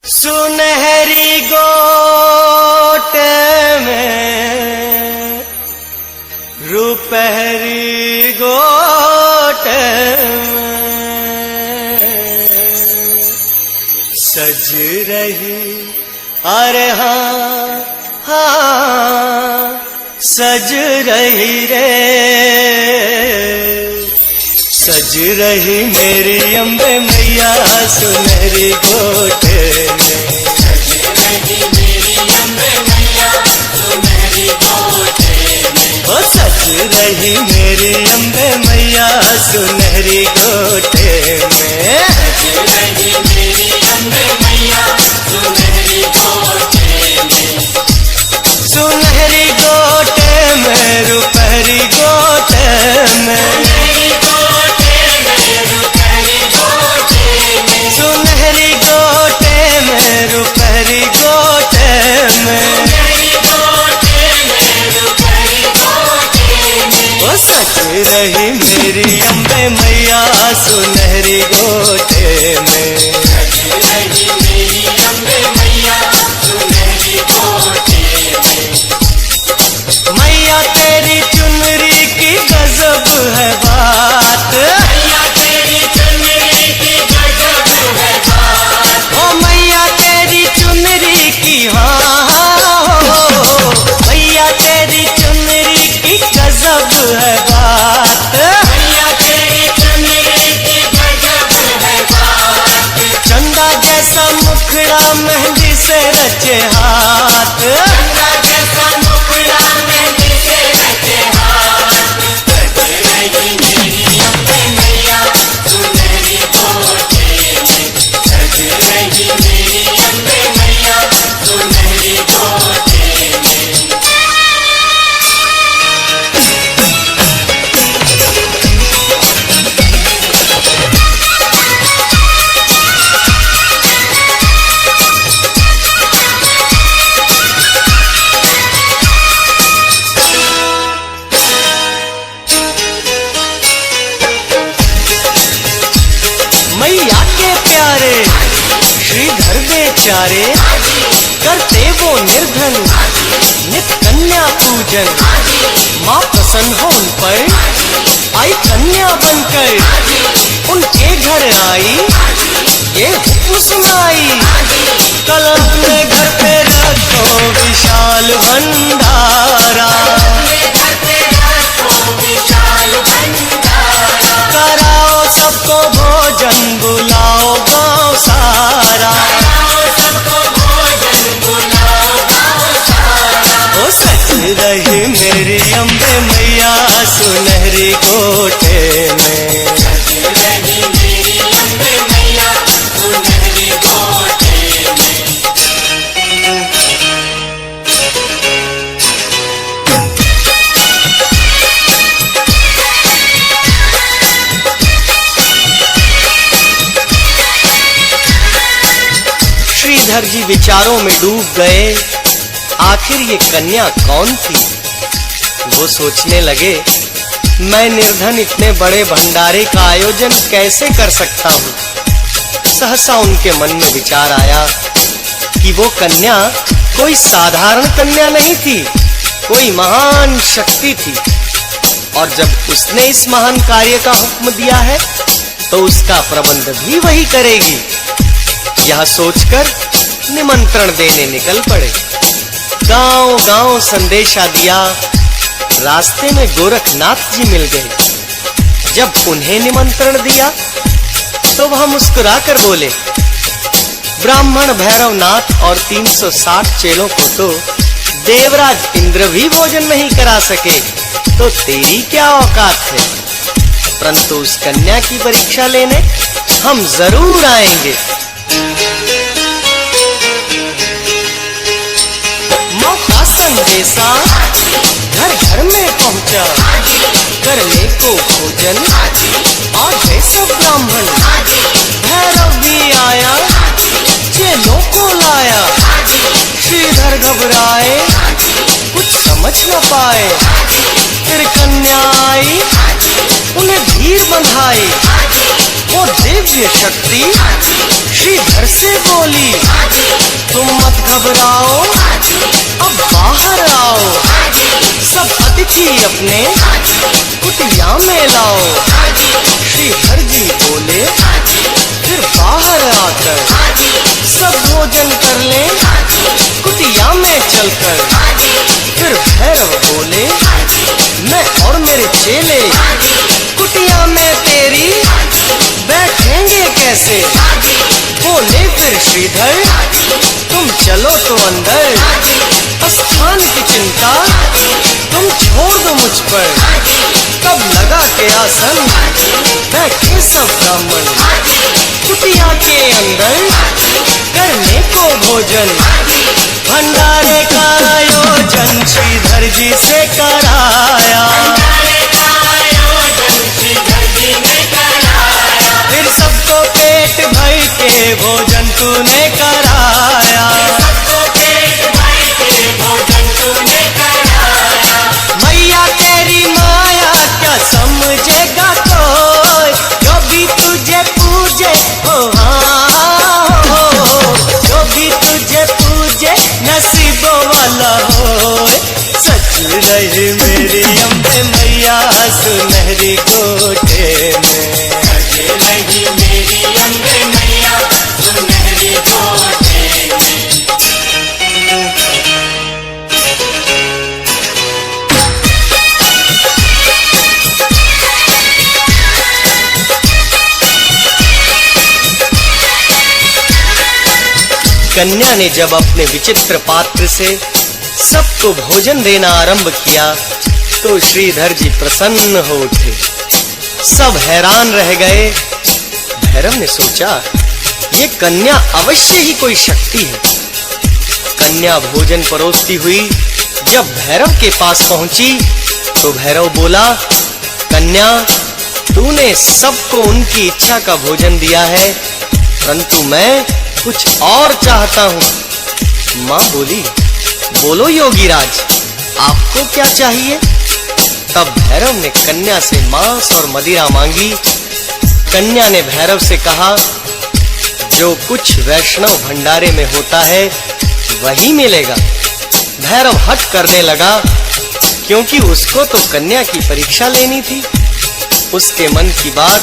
सुनहरी गोट में रुपहरी गोट में सज रही, अरे हाँ हाँ सज रही रे, सज रही मेरी अम्बे मैया सुनहरी गोट में, सज रही मेरी अम्बे मैया सुनहरी गोट में, ओ सज रही मेरी अम्बे मैया सुनहरी गोट में, सज रही मेरी अम्बे मैया सुनहरी गोट में, सुनहरी गोट में रुपहरी गोट में, सुनहरी गोट में रुपहरी गोट में, सुनहरी गोट में रुपहरी गोट में, ओ सज रही मेरी अम्बे मैया सुनहरी गोट में, सज रही मेरी अम्बे मैया सुनहरी गोट में, मैया तेरी चुनरी की गजब है बात, मैया तेरी चुनरी की गजब है बात, ओ मैया तेरी चुनरी की हाँ, मैया तेरी चुनरी की गजब है बात, मैया तेरी चुनरी की गजब है बात, चंदा जैसा मुखड़ा मेहंदी से रचे हाथ, चंदा जैसा मुखड़ा मेहंदी से रचे हाथ, सज रही मेरी अम्बे मैया सुनहरी गोट में, सज रही मेरी अम्बे मैया सुनहरी गोट में, मैया के प्यारे श्रीधर बेचारे करते वो निर्धन नित कन्या पूजन, माँ प्रसन्न हो उन पर आई कन्या बनकर उनके घर आई, ये हुक्म सुनाई कल अपने घर पे रखो विशाल भंडारा, कराओ सबको भोजन बुलाओ गाँव सारा, ओ सज रही मेरी अम्बे मैया सुनहरी गोट में, सज रही मेरी अम्बे मैया सुनहरी गोट में, श्रीधर जी विचारों में डूब गए, आखिर ये कन्या कौन थी। वो सोचने लगे मैं निर्धन इतने बड़े भंडारे का आयोजन कैसे कर सकता हूँ। सहसा उनके मन में विचार आया कि वो कन्या कोई साधारण कन्या नहीं थी, कोई महान शक्ति थी, और जब उसने इस महान कार्य का हुक्म दिया है तो उसका प्रबंध भी वही करेगी। यह सोचकर निमंत्रण देने निकल पड़े। गांव गांव संदेशा दिया, रास्ते में गोरखनाथ जी मिल गए। जब उन्हें निमंत्रण दिया तो वह मुस्कुराकर बोले, ब्राह्मण भैरवनाथ और 360 चेलों को तो देवराज इंद्र भी भोजन नहीं करा सके, तो तेरी क्या औकात है। परंतु उस कन्या की परीक्षा लेने हम जरूर आएंगे। मौका संदेशा घर घर में पहुंचा, करने को भोजन आज सब ब्राह्मण, भैरव भी आया चेलों को लाया, श्रीधर घबराए कुछ समझ न पाए, फिर कन्या आई उन्हें भीड़ बंधाई, वो दिव्य शक्ति श्रीधर से बोली, तुम मत घबराओ, अब बाहर आओ, सब अतिथि अपने कुटिया में लाओ। श्रीधर जी बोले, फिर बाहर आकर सब भोजन कर लें कुटिया में चलकर। फिर भैरव बोले, मैं और मेरे चेले कुटिया में तेरी बैठेंगे कैसे। बोले फिर श्रीधर, तुम चलो तो अंदर, स्थान की चिंता तुम छोड़ दो मुझ पर। तब लगा के आसन बैठे सब ब्राह्मण कुटिया के अंदर करने को भोजन। भंडारे का आयोजन श्रीधर जी से कराया, फिर सबको पेट भर के भोजन तूने कराया। मैया तेरी माया क्या समझेगा कोई, जो भी तुझे पूजे हो हाँ हो, जो भी तुझे पूजे नसीबों वाला हो। सच रहे मेरी अम्बे मैया सुनहरी कोठे में, सच रही मेरी अम्बे मैया सुनहरी कोठे में। कन्या ने जब अपने विचित्र पात्र से सबको भोजन देना आरंभ किया तो श्रीधर जी प्रसन्न हो उठे। सब हैरान रह गए। भैरव ने सोचा, ये कन्या अवश्य ही कोई शक्ति है। कन्या भोजन परोसती हुई जब भैरव के पास पहुंची तो भैरव बोला, कन्या तूने सबको उनकी इच्छा का भोजन दिया है, परंतु मैं कुछ और चाहता हूं। मां बोली, बोलो योगीराज, आपको क्या चाहिए। तब भैरव ने कन्या से मांस और मदिरा मांगी। कन्या ने भैरव से कहा, जो कुछ वैष्णव भंडारे में होता है वही मिलेगा। भैरव हट करने लगा, क्योंकि उसको तो कन्या की परीक्षा लेनी थी। उसके मन की बात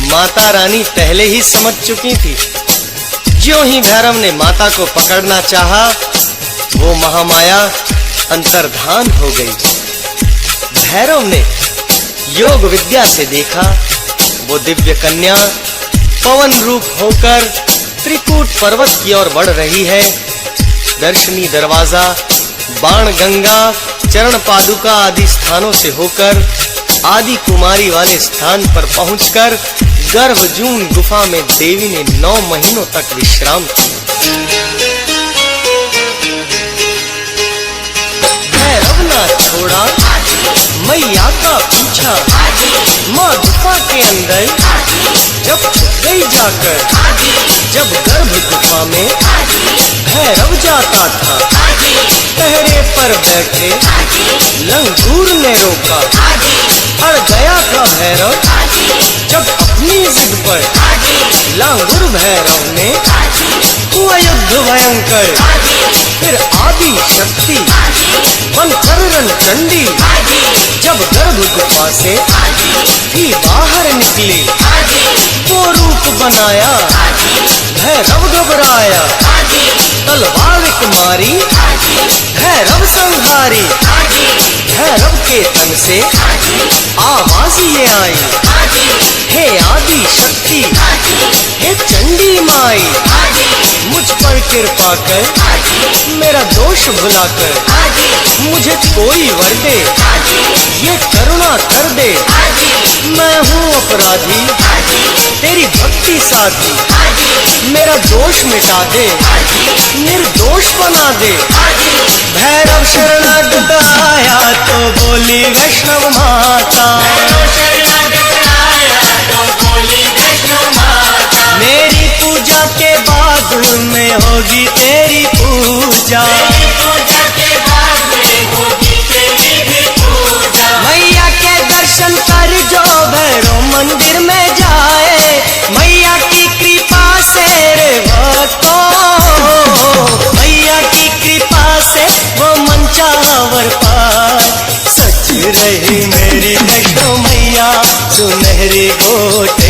माता रानी पहले ही समझ चुकी थी। ज्यों ही भैरव ने माता को पकड़ना चाहा, वो महामाया अंतर्धान हो गई। भैरव ने योग विद्या से देखा, वो दिव्य कन्या पवन रूप होकर त्रिकूट पर्वत की ओर बढ़ रही है। दर्शनी दरवाजा, बाण गंगा, चरण पादुका आदि स्थानों से होकर आदि कुमारी वाले स्थान पर पहुंचकर गर्भजून गुफा में देवी ने 9 महीनों तक विश्राम किया। भैरव ना छोड़ा मैया का पीछा। माँ गुफा के अंदर जब छुप गई जाकर, जब गर्भ गुफा में भैरव जाता था, पहरे पर बैठे लंगूर ने रोका। अड़ गया था भैरव जब अपनी जिद पर, लंगूर भैरव ने हुआ युद्ध भयंकर। फिर आदि शक्ति बनकर रणचंडी जब गर्भ गुफा से भी बाहर निकली, वो रूप बनाया भैरव घबराया। तलवार मारी भैरव संहारी, भैरव के तन से आवाज ये आई, हे आदि शक्ति, हे चंडी माई, मुझ पर कृपा कर, मेरा दोष भुलाकर मुझे कोई वर दे, ये करुणा कर दे। मैं हूँ अपराधी, तेरी भक्ति साधी, मेरा दोष मिटा दे, निर्दोष बना दे। भैरव शरणागत आया तो बोली वैष्णव माता, मेरी पूजा के बाद में होगी तेरी पूजा। मैया के दर्शन कर जो भैरव मंदिर में जाए, मैया की कृपा से रे लहरी गोट